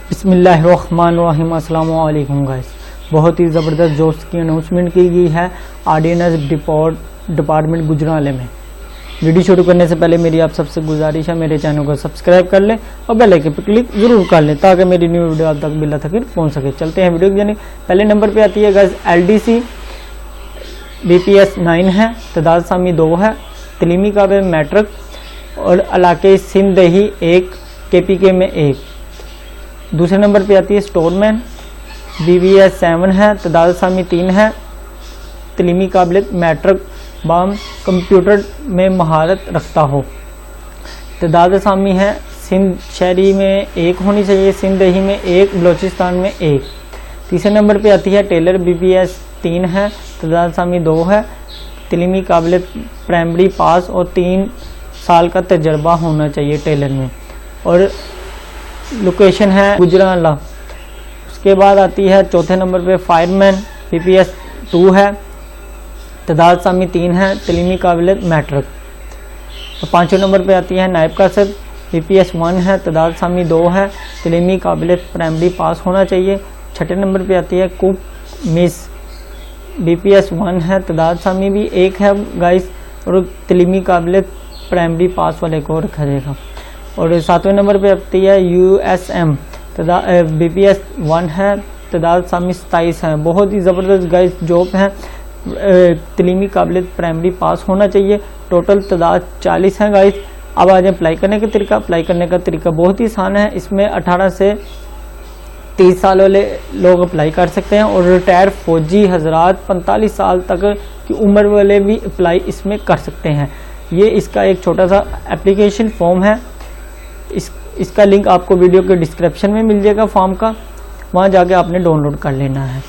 बिस्मिल्लाहिर्रहमानिर्रहीम। अस्सलाम वालेकुम गाइस। बहुत ही ज़बरदस्त जॉब्स की अनाउंसमेंट की गई है ऑर्डिनेंस डिपार्टमेंट गुजरांवाले में। वीडियो शुरू करने से पहले मेरी आप सबसे गुजारिश है, मेरे चैनल को सब्सक्राइब कर लें और बेल आइकन पर क्लिक ज़रूर कर लें ताकि मेरी न्यू वीडियो आप तक बिला तक पहुँच सके। चलते हैं वीडियो यानी पहले नंबर पर आती है गाइस LDC BPS 9 है, तदाद सामी 2 है, तलीमी काबिल मैट्रिक और इलाके सिंधही 1, KPK में 1। दूसरे नंबर पे आती है स्टोरमैन BBS 7 है, तदाद सामी 3 है, तलीमी काबिलियत मैट्रिक बाम कंप्यूटर में महारत रखता हो। तदाद सामी है सिंध शहरी में 1 होनी चाहिए, सिंधही में 1, बलोचिस्तान में 1। तीसरे नंबर पे आती है टेलर BPS 3 है, तदाद सामी 2 है, तलीमी काबिलियत प्राइमरी पास और 3 साल का तजर्बा होना चाहिए टेलर में, और लोकेशन है गुजरांवाला। उसके बाद आती है चौथे नंबर पे फायरमैन BPS 2 है, तदाद सामी 3 है, तलीमी काबिलियत मैट्रिक। तो पाँचवें नंबर पे आती है नायब कासिब BPS 1 है, तदाद सामी 2 है, तलीमी काबिलियत प्राइमरी पास होना चाहिए। छठे नंबर पे आती है कुक मिस BPS 1 है, तदाद सामी भी 1 है गाइस, और तलीमी काबिलियत प्राइमरी पास वाले को रखा जाएगा। और सातवें नंबर पे आती है USM BPS 1 है, तदाद सामी 27 है। बहुत ही ज़बरदस्त गाइस जॉब है, तलीमी काबिलियत प्राइमरी पास होना चाहिए। टोटल तदाद 40 है गाइस। अब आ जाए अप्लाई करने का तरीका। अप्लाई करने का तरीका बहुत ही आसान है। इसमें 18 से 30 साल वाले लोग अप्लाई कर सकते हैं, और रिटायर फौजी हजरात 45 साल तक की उम्र वाले भी अप्लाई इसमें कर सकते हैं। ये इसका एक छोटा सा एप्लीकेशन फॉर्म है, इसका लिंक आपको वीडियो के डिस्क्रिप्शन में मिल जाएगा फॉर्म का, वहाँ जाके आपने डाउनलोड कर लेना है।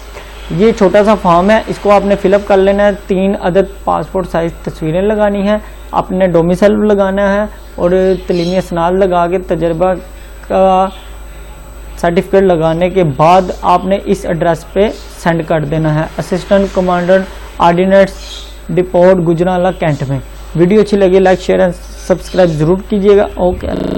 ये छोटा सा फॉर्म है, इसको आपने फिलअप कर लेना है। 3 अदद पासपोर्ट साइज तस्वीरें लगानी है, आपने डोमिसाइल लगाना है, और तलीमी सनाद लगा के तजर्बा का सर्टिफिकेट लगाने के बाद आपने इस एड्रेस पे सेंड कर देना है, assistant commander ordnance depot Gujranwala cantt में। वीडियो अच्छी लगी लाइक शेयर एंड सब्सक्राइब ज़रूर कीजिएगा। ओके।